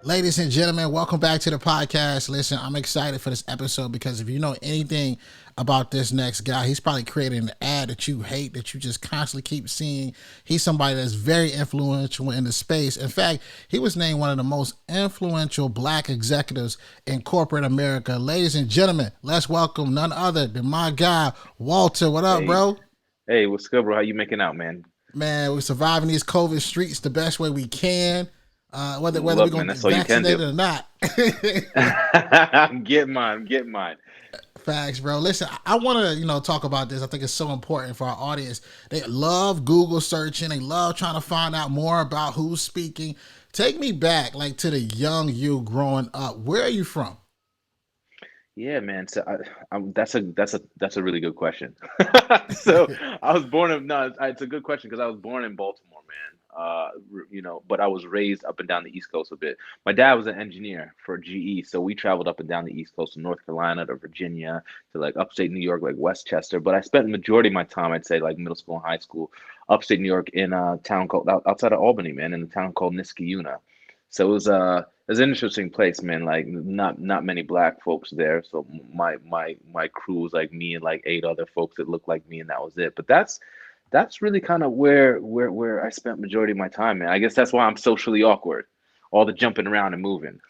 Ladies and gentlemen, welcome back to the podcast. Listen, I'm excited for this episode because if you know anything about this next guy, he's probably created an ad that you hate, that you just constantly keep seeing. He's somebody that's very influential in the space. In fact, he was named one of the most influential black executives in corporate America. Ladies and gentlemen, let's welcome none other than my guy, Walter. What up, Hey, bro? hey, what's good, bro? How you making out, man? Man, we're surviving these COVID streets the best way we can. Whether we're Look, gonna man, get that's all you can do. vaccinated or not. Get mine. Facts, bro. Listen, I want to talk about this. I think it's so important for our audience. They love Google searching. They love trying to find out more about who's speaking. Take me back, like to the young you growing up. Where are you from? Yeah, man. So that's a really good question. So I was born in no, it's a good question because I was born in Baltimore, man. But I was raised up and down the East Coast a bit. My dad was an engineer for GE, so we traveled up and down the East Coast to North Carolina to Virginia to like upstate New York, like Westchester. But I spent the majority of my time, I'd say, like middle school and high school, upstate New York in a town called outside of Albany, man, in a town called Niskayuna. So it was an interesting place, man. Like not many black folks there. So my crew was like me and like eight other folks that looked like me, and that was it. But that's really kind of where I spent majority of my time, man. I guess that's why I'm socially awkward. All the jumping around and moving.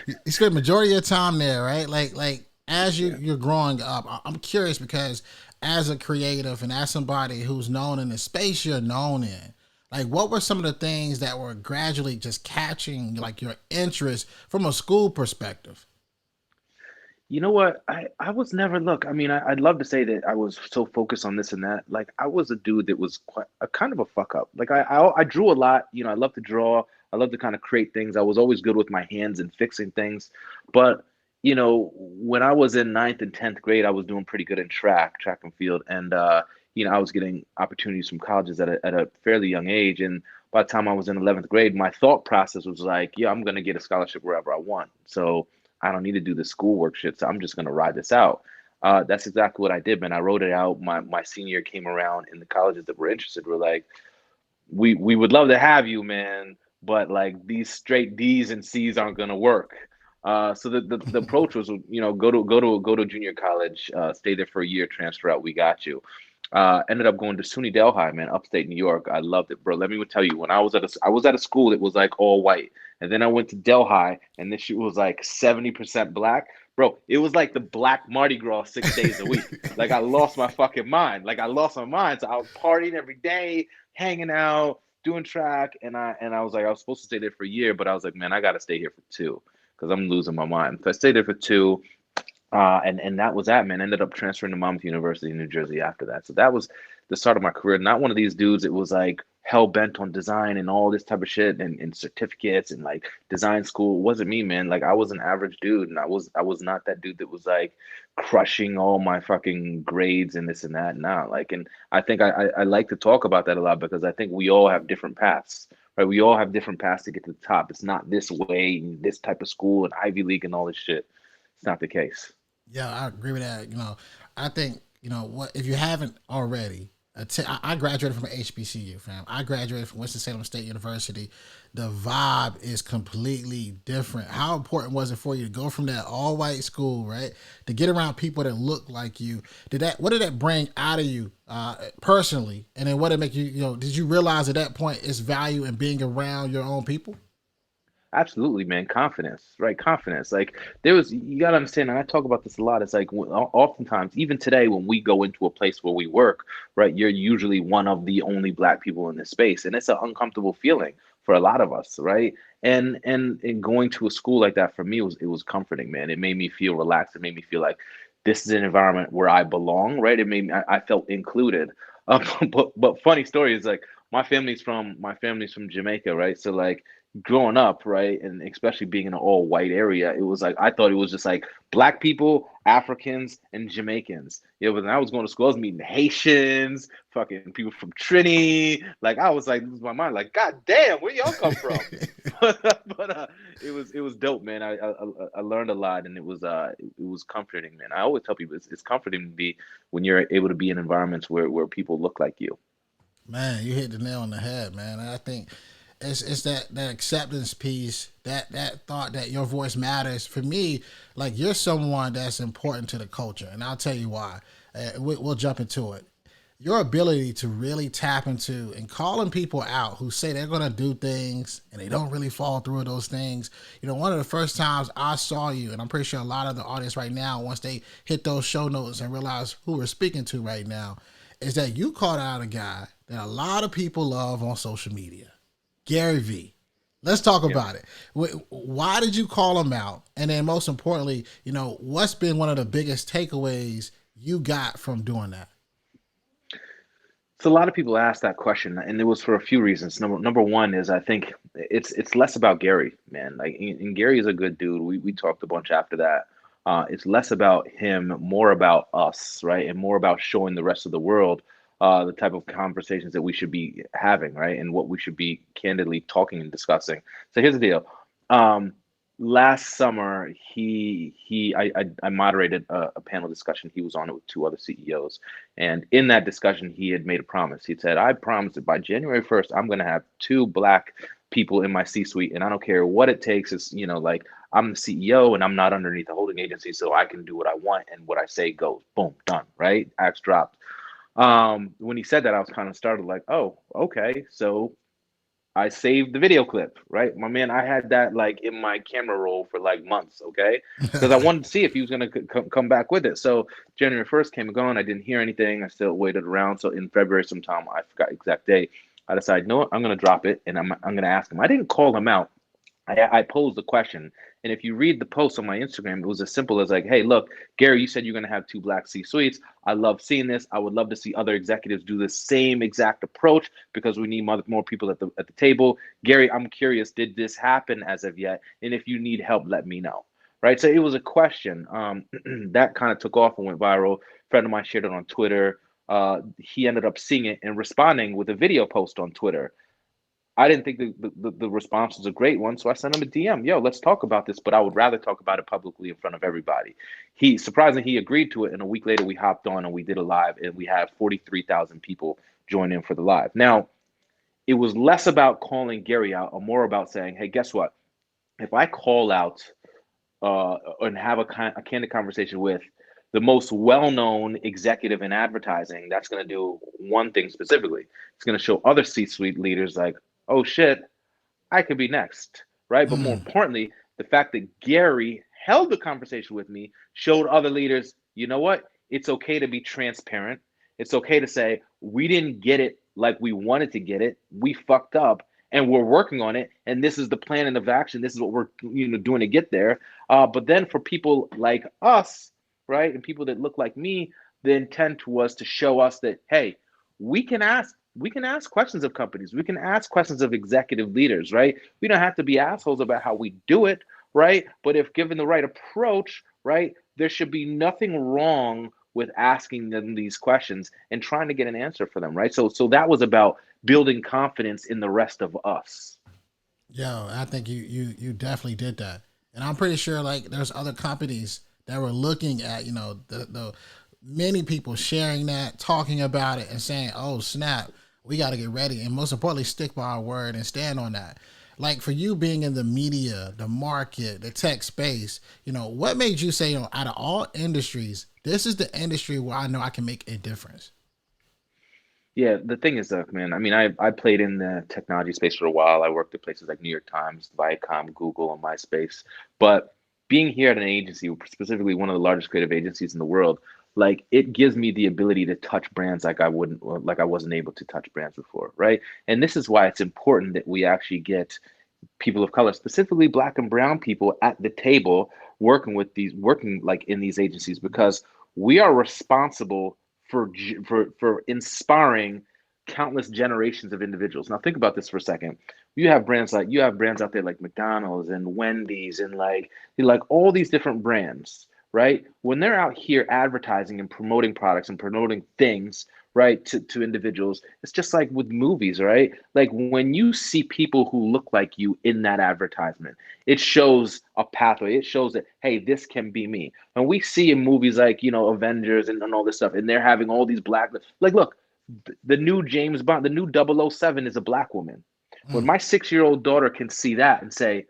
You spend majority of your time there, right? Like as Yeah. you're growing up. I'm curious because as a creative and as somebody who's known in the space you're known in, like what were some of the things that were gradually just catching like your interest from a school perspective? You know what? I was never look. I mean, I'd love to say that I was so focused on this and that. Like I was a dude that was quite a kind of a fuck up. Like I drew a lot. I love to draw. I love to kind of create things. I was always good with my hands and fixing things. But when I was in ninth and tenth grade, I was doing pretty good in track and field, and I was getting opportunities from colleges at a fairly young age. And by the time I was in 11th grade, my thought process was like, yeah, I'm gonna get a scholarship wherever I want. So I don't need to do the schoolwork shit, so I'm just gonna ride this out. That's exactly what I did, man. I wrote it out. My senior year came around, and the colleges that were interested were like, we would love to have you, man, but like these straight D's and C's aren't gonna work. So the approach was, go to junior college, stay there for a year, transfer out. We got you. Ended up going to SUNY Delhi, man, upstate New York. I loved it, bro. Let me tell you, when I was at a school that was like all white, and then I went to Delhi, and this shit was like 70% black. Bro, it was like the black Mardi Gras 6 days a week. Like I lost my fucking mind. Like I lost my mind. So I was partying every day, hanging out, doing track, and I was like, I was supposed to stay there for a year, but I was like, man, I gotta stay here for two because I'm losing my mind. So I stayed there for two. And that was that, man. Ended up transferring to Monmouth University in New Jersey after that. So that was the start of my career. Not one of these dudes that was like hell bent on design and all this type of shit and certificates and like design school. It wasn't me, man. Like I was an average dude, and I was not that dude that was like crushing all my fucking grades and this and that. Nah, like, and I think I like to talk about that a lot because I think we all have different paths. Right, we all have different paths to get to the top. It's not this way, this type of school, and Ivy League, and all this shit. It's not the case. Yeah, I agree with that. I think what if you haven't already. I graduated from HBCU, fam. I graduated from Winston-Salem State University. The vibe is completely different. How important was it for you to go from that all-white school, right, to get around people that look like you? What did that bring out of you personally? And then what did it make you? Did you realize at that point its value in being around your own people? Absolutely, man. Confidence, right? Confidence. Like you gotta understand, and I talk about this a lot. It's like oftentimes, even today, when we go into a place where we work, right, you're usually one of the only black people in this space, and it's an uncomfortable feeling for a lot of us, right? And going to a school like that for me it was comforting, man. It made me feel relaxed. It made me feel like this is an environment where I belong, right? It made me I felt included. But funny story is like my family's from Jamaica, right? So like growing up, right, and especially being in an all white area, it was like I thought it was just like black people, Africans, and Jamaicans. Yeah, but when I was going to school, I was meeting Haitians, fucking people from Trinity. Like I was like, losing my mind. Like, God damn, where y'all come from? But it was dope, man. I learned a lot, and it was comforting, man. I always tell people it's comforting to be when you're able to be in environments where people look like you. Man, you hit the nail on the head, man. I think it's that acceptance piece, that thought that your voice matters. For me, like you're someone that's important to the culture, and I'll tell you why. We'll jump into it. Your ability to really tap into and calling people out who say they're going to do things and they don't really fall through those things. You know, one of the first times I saw you, and I'm pretty sure a lot of the audience right now, once they hit those show notes and realize who we're speaking to right now, is that you called out a guy that a lot of people love on social media, Gary V. Let's talk Yeah. about it. Why did you call him out? And then, most importantly, you know, what's been one of the biggest takeaways you got from doing that? So a lot of people ask that question, and it was for a few reasons. Number one is I think it's less about Gary, man. Like, and Gary is a good dude. We talked a bunch after that. It's less about him, more about us, right, and more about showing the rest of the world the type of conversations that we should be having, right, and what we should be candidly talking and discussing. So here's the deal. Um, Last summer, I moderated a panel discussion. He was on it with two other CEOs. And in that discussion, he had made a promise. He said, I promise that by January 1st, I'm going to have two black people in my C-suite. And I don't care what it takes. It's, you know, like I'm the CEO and I'm not underneath the holding agency. So I can do what I want. And what I say goes. Boom, done. Right? Axe dropped. When he said that, I was kind of startled, like, oh, okay. So I saved the video clip, right? My man, I had that like in my camera roll for like months, okay? Because I wanted to see if he was going to come back with it. So January 1st came and gone. I didn't hear anything. I still waited around. So in February sometime, I forgot exact date. I decided, no, I'm going to drop it and I'm going to ask him. I didn't call him out. I posed the question. And if you read the post on my Instagram, it was as simple as like, hey, look, Gary, you said you're going to have two black C suites. I love seeing this. I would love to see other executives do the same exact approach because we need more people at the table. Gary, I'm curious, did this happen as of yet? And if you need help, let me know. Right. So it was a question that kind of took off and went viral. A friend of mine shared it on Twitter. He ended up seeing it and responding with a video post on Twitter. I didn't think the response was a great one, so I sent him a DM. Yo, let's talk about this, but I would rather talk about it publicly in front of everybody. He surprisingly he agreed to it, and a week later we hopped on and we did a live, and we had 43,000 people join in for the live. Now, it was less about calling Gary out, or more about saying, hey, guess what? If I call out and have a candid conversation with the most well-known executive in advertising, that's going to do one thing specifically. It's going to show other C-suite leaders like, oh shit, I could be next, right? But more Mm. importantly, the fact that Gary held the conversation with me showed other leaders, you know what? It's okay to be transparent. It's okay to say, we didn't get it like we wanted to get it. We fucked up and we're working on it. And this is the plan of action. This is what we're doing to get there. But then for people like us, right, and people that look like me, the intent was to show us that, hey, we can ask questions of companies. We can ask questions of executive leaders, right? We don't have to be assholes about how we do it, right? But if given the right approach, right, there should be nothing wrong with asking them these questions and trying to get an answer for them, right? So that was about building confidence in the rest of us. Yo, I think you definitely did that, and I'm pretty sure like there's other companies that were looking at the many people sharing that, talking about it, and saying, "Oh snap, we got to get ready," and most importantly, stick by our word and stand on that. Like for you being in the media, the market, the tech space, you know, what made you say, you know, out of all industries, this is the industry where I know I can make a difference? Yeah, the thing is, man, I mean, I played in the technology space for a while. I worked at places like New York Times, Viacom, Google, and MySpace. But being here at an agency, specifically one of the largest creative agencies in the world, like it gives me the ability to touch brands like I wasn't able to touch brands before, right? And this is why it's important that we actually get people of color, specifically black and brown people at the table working like in these agencies because we are responsible for inspiring countless generations of individuals. Now think about this for a second. You have brands out there like McDonald's and Wendy's and like all these different brands, right? When they're out here advertising and promoting products and promoting things, right, to individuals, it's just like with movies, right? Like when you see people who look like you in that advertisement, it shows a pathway. It shows that, hey, this can be me. And we see in movies like, Avengers and all this stuff, and they're having all these black, like, look, the new James Bond, the new 007 is a black woman. When Mm. my 6-year-old daughter can see that and say,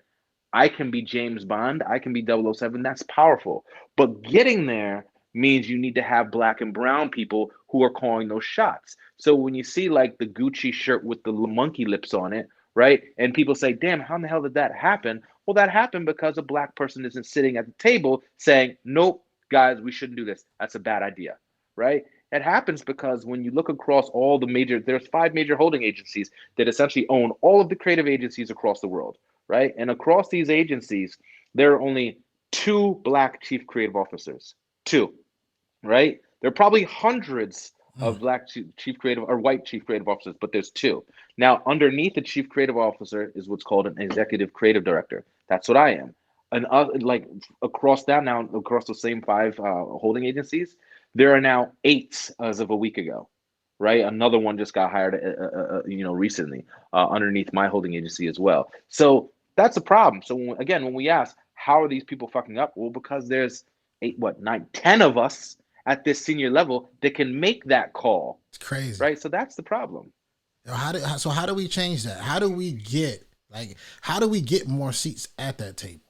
I can be James Bond, I can be 007, that's powerful. But getting there means you need to have black and brown people who are calling those shots. So when you see like the Gucci shirt with the monkey lips on it, right? And people say, damn, how in the hell did that happen? Well, that happened because a black person isn't sitting at the table saying, nope, guys, we shouldn't do this. That's a bad idea, right? It happens because when you look across all the major, there's 5 major holding agencies that essentially own all of the creative agencies across the world, right? And across these agencies, there are only two black chief creative officers. Two, right? There are probably hundreds Mm. of black chief creative or white chief creative officers, but there's two. Now, underneath the chief creative officer is what's called an executive creative director. That's what I am. And like across that now, across the same 5 holding agencies, there are now 8 as of a week ago, right? Another one just got hired, recently underneath my holding agency as well. So that's a problem. So when we ask, how are these people fucking up? Well, because there's 8, what, 9, 10 of us at this senior level that can make that call, It's crazy. right? So that's the problem. How do we change that? How do we get more seats at that table?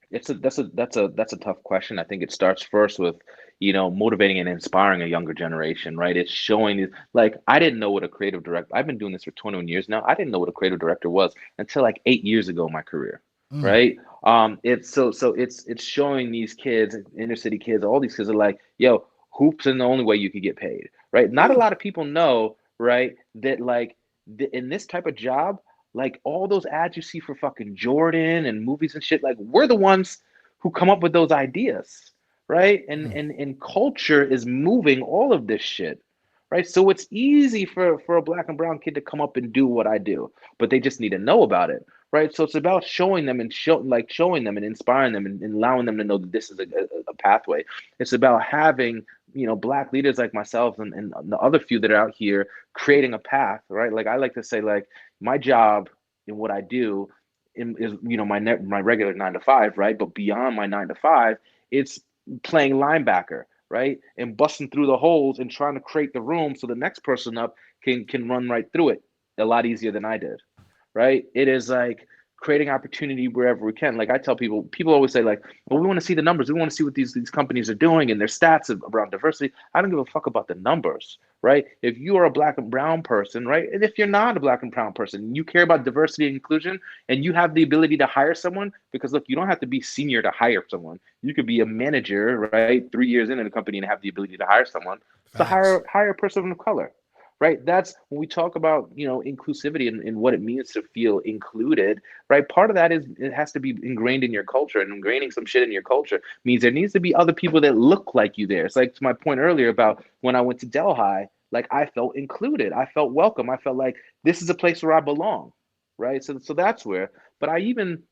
That's a tough question. I think it starts first with, motivating and inspiring a younger generation, right? It's showing these, like, I didn't know what a creative director. I've been doing this for 21 years now. I didn't know what a creative director was until like 8 years ago in my career, Mm. right? It's it's showing these kids, inner city kids, all these kids are like, yo, hoops are the only way you could get paid, right? Not a Ooh. lot of people know, right, that like in this type of job, like all those ads you see for fucking Jordan and movies and shit, like we're the ones who come up with those ideas, right? And Mm. and culture is moving all of this shit, right? So it's easy for a black and brown kid to come up and do what I do, but they just need to know about it, right? So it's about showing them and showing them and inspiring them and allowing them to know that this is a pathway. It's about having black leaders like myself and the other few that are out here creating a path, right? Like I like to say, like my job in what I do is my regular 9 to 5, right? But beyond my 9 to 5, it's playing linebacker, right, and busting through the holes and trying to create the room so the next person up can run right through it a lot easier than I did, right? It is like creating opportunity wherever we can. Like I tell people, people always say like, well, we want to see the numbers. We want to see what these companies are doing and their stats around diversity. I don't give a fuck about the numbers, right? If you are a black and brown person, right? And if you're not a black and brown person, you care about diversity and inclusion and you have the ability to hire someone, because look, you don't have to be senior to hire someone. You could be a manager, right? 3 years in a company and have the ability to hire someone. So Facts. hire a person of color, right? That's when we talk about inclusivity and what it means to feel included, right? Part of that is it has to be ingrained in your culture, and ingraining some shit in your culture means there needs to be other people that look like you there. It's like to my point earlier about when I went to Delhi, like I felt included, I felt welcome, I felt like this is a place where I belong, right? So that's where. But I even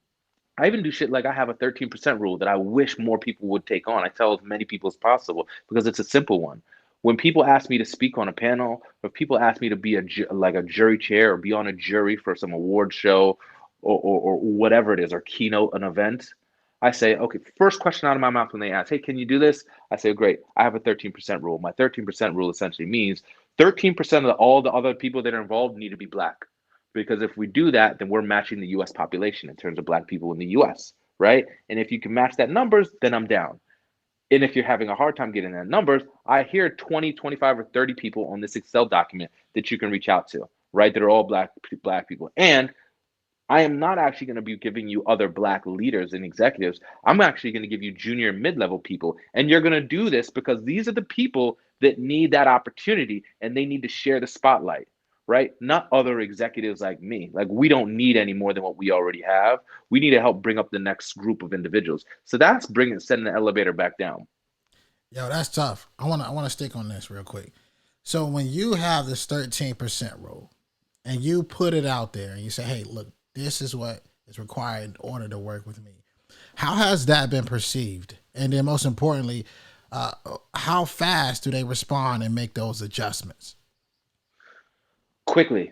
do shit like I have a 13% rule that I wish more people would take on. I tell as many people as possible because it's a simple one. When people ask me to speak on a panel, or people ask me to be like a jury chair or be on a jury for some award show or whatever it is, or keynote an event, I say, okay, first question out of my mouth when they ask, hey, can you do this? I say, great, I have a 13% rule. My 13% rule essentially means 13% of all the other people that are involved need to be black. Because if we do that, then we're matching the US population in terms of black people in the US, right? And if you can match that numbers, then I'm down. And if you're having a hard time getting that numbers, I hear 20, 25, or 30 people on this Excel document that you can reach out to, right? That are all black people. And I am not actually going to be giving you other black leaders and executives. I'm actually going to give you junior and mid-level people. And you're going to do this because these are the people that need that opportunity and they need to share the spotlight, right? Not other executives like me. Like we don't need any more than what we already have. We need to help bring up the next group of individuals. So that's sending the elevator back down. Yo, that's tough. I wanna stick on this real quick. So when you have this 13% rule and you put it out there and you say, hey, look, this is what is required in order to work with me. How has that been perceived? And then most importantly, uh, how fast do they respond and make those adjustments? Quickly.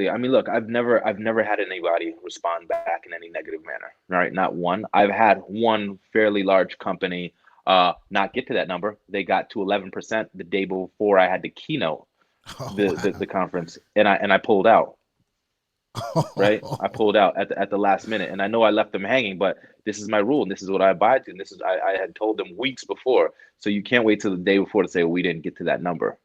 I mean, look, I've never had anybody respond back in any negative manner, right? Not one. I've had one fairly large company not get to that number. They got to 11% the day before I had to keynote Oh the wow. conference, and I pulled out. right? I pulled out at the last minute, and I know I left them hanging, but this is my rule, and this is what I abide to, and this is I had told them weeks before, so you can't wait till the day before to say, well, we didn't get to that number,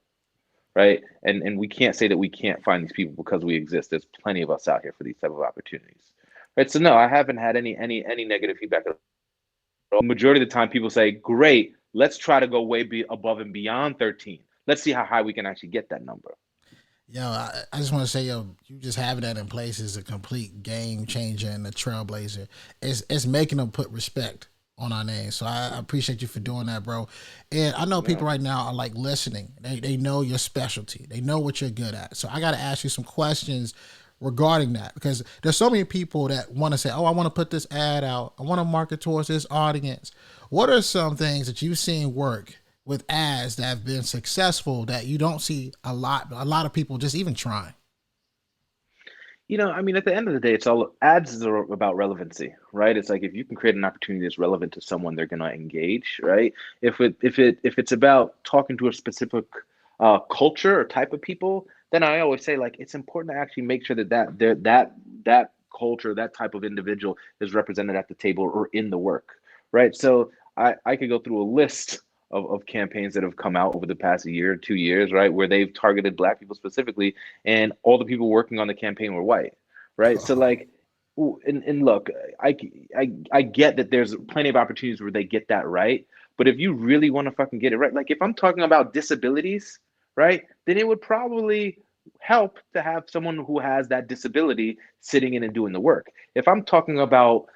right? And we can't say that we can't find these people because we exist. There's plenty of us out here for these type of opportunities, right? So no, I haven't had any negative feedback at all. Majority of the time, people say, great, let's try to go above and beyond 13. Let's see how high we can actually get that number. Yo, I just want to say, yo, you just having that in place is a complete game changer and a trailblazer. It's making them put respect on our name. So I appreciate you for doing that, bro. And I know Yeah. people right now are like listening. They know your specialty. They know what you're good at. So I got to ask you some questions regarding that because there's so many people that want to say, oh, I want to put this ad out. I want to market towards this audience. What are some things that you've seen work with ads that have been successful that you don't see a lot of people just even trying? I mean, at the end of the day, it's all ads are about relevancy, right? It's like if you can create an opportunity that's relevant to someone, they're gonna engage, right? If it's about talking to a specific culture or type of people, then I always say like it's important to actually make sure that culture, that type of individual is represented at the table or in the work, right? So I could go through a list of campaigns that have come out over the past year, 2 years, right, where they've targeted Black people specifically, and all the people working on the campaign were white, right? So like, and look, I get that there's plenty of opportunities where they get that right, but if you really want to fucking get it right, like if I'm talking about disabilities, right, then it would probably help to have someone who has that disability sitting in and doing the work. If I'm talking about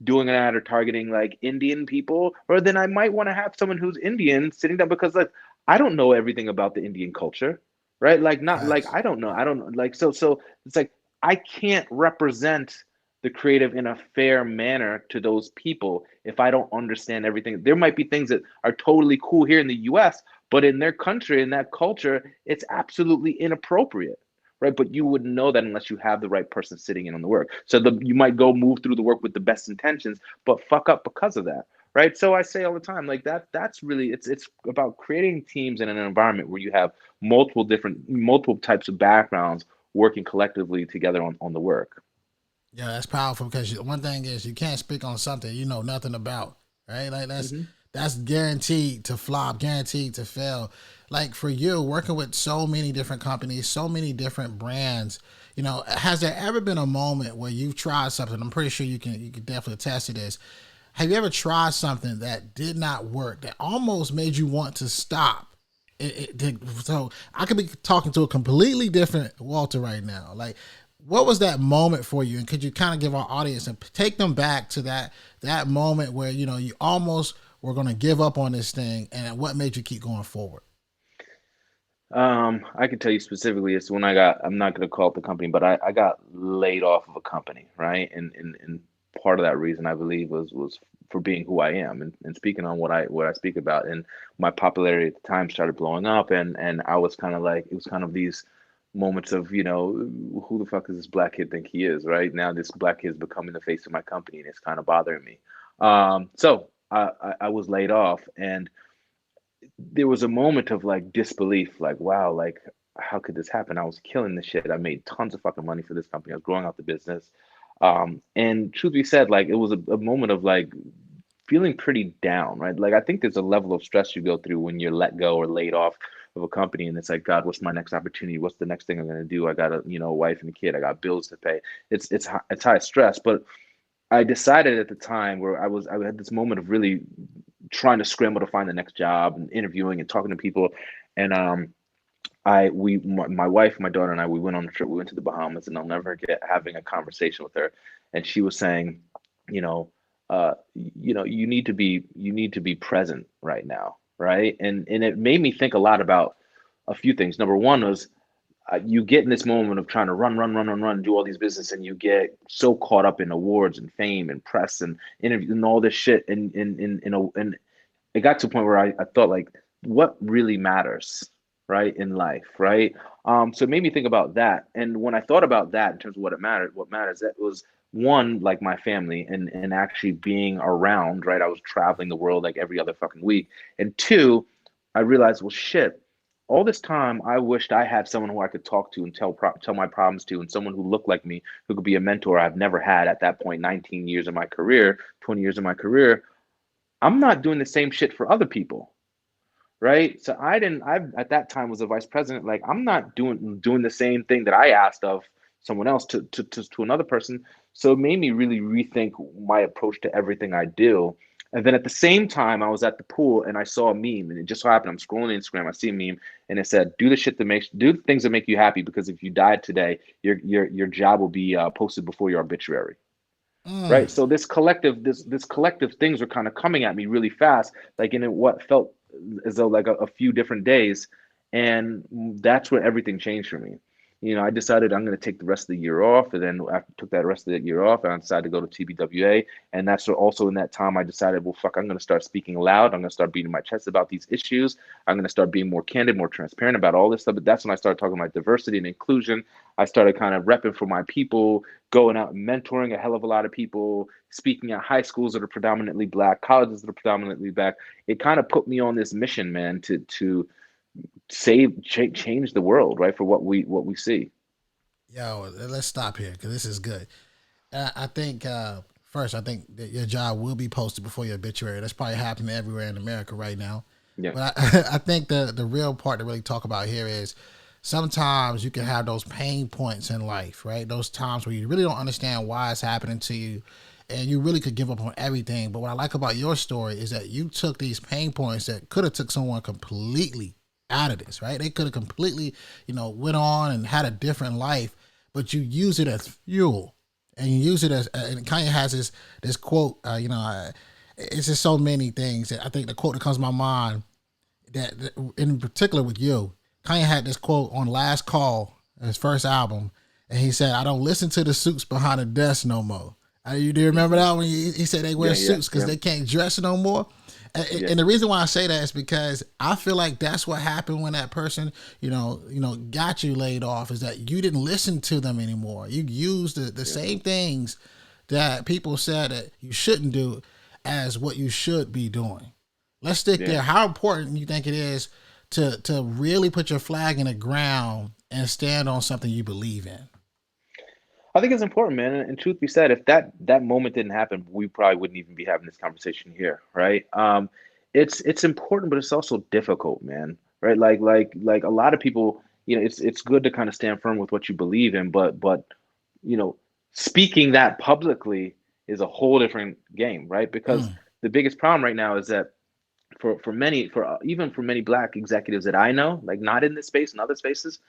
doing an ad or targeting like Indian people, or then I might want to have someone who's Indian sitting down because like I don't know everything about the Indian culture, right? Like not like Facts. I don't like so it's like I can't represent the creative in a fair manner to those people if I don't understand everything. There might be things that are totally cool here in the US, but in their country, in that culture, it's absolutely inappropriate, right? But you wouldn't know that unless you have the right person sitting in on the work. So you might go move through the work with the best intentions, but fuck up because of that, right? So I say all the time, like that's really it's about creating teams in an environment where you have multiple types of backgrounds working collectively together on the work. Yeah, that's powerful because one thing is you can't speak on something you know nothing about, right? Like Hmm. that's guaranteed to flop, guaranteed to fail. Like for you, working with so many different companies, so many different brands, has there ever been a moment where you've tried something? I'm pretty sure you can definitely attest to this. Have you ever tried something that did not work, that almost made you want to stop? So I could be talking to a completely different Walter right now. Like, what was that moment for you? And could you kind of give our audience and take them back to that moment where you almost were going to give up on this thing, and what made you keep going forward? I can tell you specifically, it's when I'm not going to call it the company, but I got laid off of a company, right? And part of that reason I believe was for being who I am and speaking on what I speak about. And my popularity at the time started blowing up, and I was kind of like, it was kind of these moments of, who the fuck does this black kid think he is, right? Now this black kid is becoming the face of my company, and it's kind of bothering me. So I was laid off, and there was a moment of like disbelief, like, wow, like how could this happen? I was killing this shit. I made tons of fucking money for this company. I was growing out the business. And truth be said, like it was a moment of like feeling pretty down, right? Like I think there's a level of stress you go through when you're let go or laid off of a company, and it's like, God, what's my next opportunity? What's the next thing I'm gonna do? I got a wife and a kid. I got bills to pay. It's high stress, but I decided at the time where I had this moment of really trying to scramble to find the next job and interviewing and talking to people, and my wife, my daughter, and I, we went on a trip. We went to the Bahamas, and I'll never forget having a conversation with her, and she was saying, you know, you need to be present right now, right? And it made me think a lot about a few things. Number one was you get in this moment of trying to run, run, run, run, run, do all these business, and you get so caught up in awards and fame and press and interviews and all this shit, and it got to a point where I thought like, what really matters, right, in life, right? So it made me think about that, and when I thought about that in terms of what matters, that was one, like my family and actually being around, right? I was traveling the world like every other fucking week, and two, I realized, well, shit, all this time, I wished I had someone who I could talk to and tell my problems to, and someone who looked like me, who could be a mentor I've never had at that point. 19 years of my career, 20 years of my career, I'm not doing the same shit for other people, right? So I didn't. I at that time was a vice president. Like I'm not doing the same thing that I asked of someone else to another person. So it made me really rethink my approach to everything I do. And then at the same time, I was at the pool and I saw a meme, and it just so happened I'm scrolling Instagram. I see a meme, and it said, do the things that make you happy, because if you died today, your job will be posted before your obituary." Mm. Right. So this collective things were kind of coming at me really fast, like in what felt as though like a few different days. And that's where everything changed for me. I decided I'm going to take the rest of the year off. And then after I took that rest of the year off, I decided to go to TBWA. And that's also in that time I decided, well, fuck, I'm going to start speaking loud. I'm going to start beating my chest about these issues. I'm going to start being more candid, more transparent about all this stuff. But that's when I started talking about diversity and inclusion. I started kind of repping for my people, going out and mentoring a hell of a lot of people, speaking at high schools that are predominantly black, colleges that are predominantly black. It kind of put me on this mission, man, to change the world, right, for what we see. Yo, let's stop here because this is good. I think first, I think that your job will be posted before your obituary. That's probably happening everywhere in America right now. Yeah, But I think the real part to really talk about here is sometimes you can have those pain points in life, right? Those times where you really don't understand why it's happening to you, and you really could give up on everything. But what I like about your story is that you took these pain points that could have took someone completely out of this, right? They could have completely, went on and had a different life, but you use it as fuel, and you use it as. And Kanye has this quote. It's just so many things. I think the quote that comes to my mind that in particular with you, Kanye had this quote on Last Call, his first album, and he said, "I don't listen to the suits behind the desk no more." You do remember that when he said they wear suits because they can't dress no more? And the reason why I say that is because I feel like that's what happened when that person, got you laid off, is that you didn't listen to them anymore. You used the same things that people said that you shouldn't do as what you should be doing. Let's stick there. How important you think it is to really put your flag in the ground and stand on something you believe in? I think it's important, man. And truth be said, if that moment didn't happen, we probably wouldn't even be having this conversation here, right? It's important, but it's also difficult, man. Right? Like a lot of people, it's good to kind of stand firm with what you believe in, but you know, speaking that publicly is a whole different game, right? Because Mm. the biggest problem right now is that even for many black executives that I know, like not in this space and other spaces,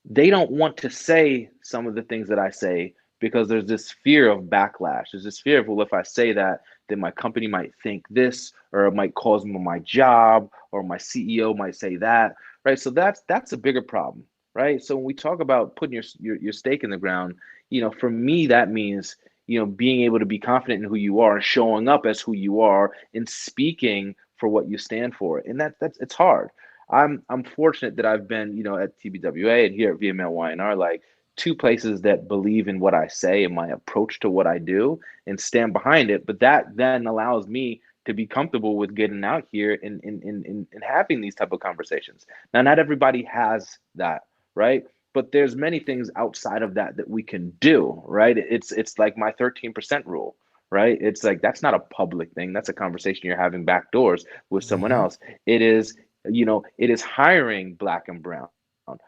they don't want to say some of the things that I say because there's this fear of backlash. There's this fear of, well, if I say that, then my company might think this, or it might cause me my job, or my CEO might say that, right? So that's a bigger problem, right? So when we talk about putting your stake in the ground, for me that means being able to be confident in who you are and showing up as who you are and speaking for what you stand for, and that's it's hard. I'm fortunate that I've been, at TBWA and here at VMLY&R, like two places that believe in what I say and my approach to what I do and stand behind it. But that then allows me to be comfortable with getting out here and having these type of conversations. Now, not everybody has that, right? But there's many things outside of that we can do, right? It's like my 13% rule, right? It's like that's not a public thing. That's a conversation you're having back doors with someone Mm-hmm. else. It is hiring black and brown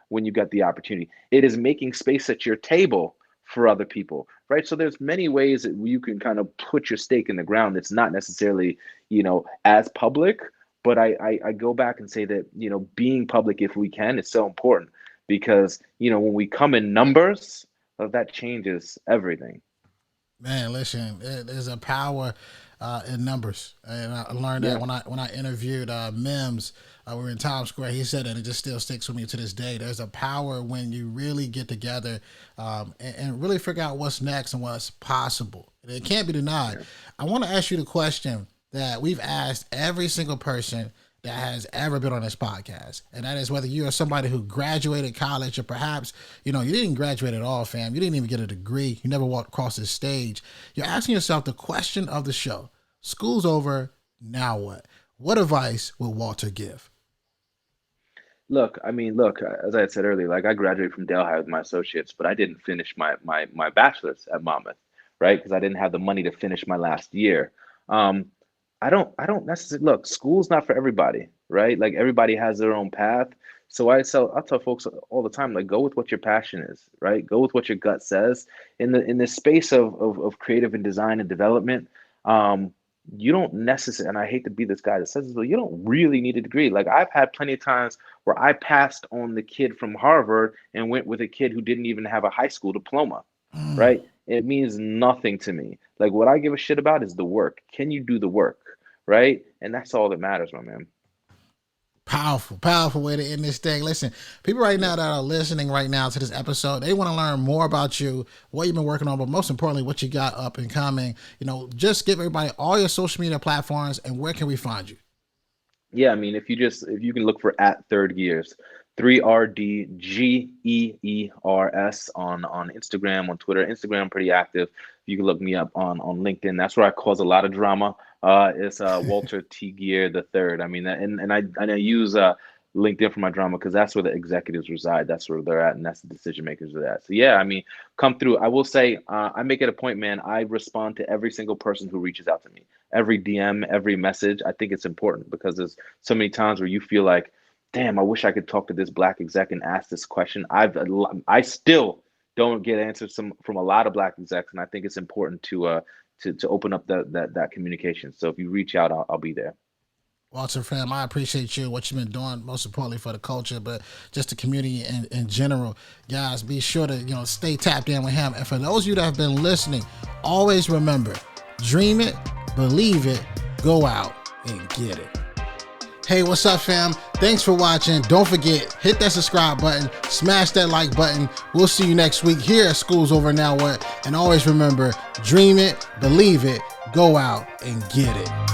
when you get the opportunity. It is making space at your table for other people, right? So there's many ways that you can kind of put your stake in the ground that's not necessarily, as public. But I go back and say that, being public, if we can, is so important because, when we come in numbers, that changes everything. Man, listen, there's a power in numbers, and I learned that Yeah. when I interviewed Mims. We were in Times Square. He said that it just still sticks with me to this day. There's a power when you really get together and really figure out what's next and what's possible. It can't be denied. Yeah. I want to ask you the question that we've asked every single person that has ever been on this podcast. And that is whether you are somebody who graduated college or perhaps, you didn't graduate at all, fam. You didn't even get a degree. You never walked across this stage. You're asking yourself the question of the show. School's over. Now what? What advice would Walter give? Look, I mean, look, as I had said earlier, like I graduated from Delhi with my associates, but I didn't finish my bachelor's at Monmouth, right? Because I didn't have the money to finish my last year. Um, I don't necessarily look, school's not for everybody, right? Like everybody has their own path. So I tell folks all the time, like go with what your passion is, right? Go with what your gut says. In the space of creative and design and development, um, you don't necessarily, and I hate to be this guy that says this, but you don't really need a degree. Like I've had plenty of times where I passed on the kid from Harvard and went with a kid who didn't even have a high school diploma, Mm. right? It means nothing to me. Like what I give a shit about is the work. Can you do the work, right? And that's all that matters, my man. Powerful, powerful way to end this thing. Listen, people right Yeah. now that are listening right now to this episode, they want to learn more about you, what you've been working on, but most importantly, what you got up and coming. Just give everybody all your social media platforms and where can we find you? Yeah, I mean, if you can look for at Third Gears, 3RDGEERS on Instagram, on Twitter. Instagram pretty active. You can look me up on LinkedIn. That's where I cause a lot of drama. It's Walter T Geer the third. I mean, and I use LinkedIn for my drama because that's where the executives reside. That's where they're at, and that's the decision makers are at. So yeah, I mean, come through. I will say, I make it a point, man. I respond to every single person who reaches out to me, every DM, every message. I think it's important because there's so many times where you feel like, damn, I wish I could talk to this black exec and ask this question. I still don't get answers from a lot of black execs, and I think it's important to open up that communication. So if you reach out, I'll be there. Walter, fam, I appreciate you, what you've been doing, most importantly for the culture, but just the community in general. Guys, be sure to, stay tapped in with him. And for those of you that have been listening, always remember, dream it, believe it, go out and get it. Hey, what's up, fam? Thanks for watching. Don't forget, hit that subscribe button, smash that like button. We'll see you next week here at School's Over Now What. And always remember, dream it, believe it, go out and get it.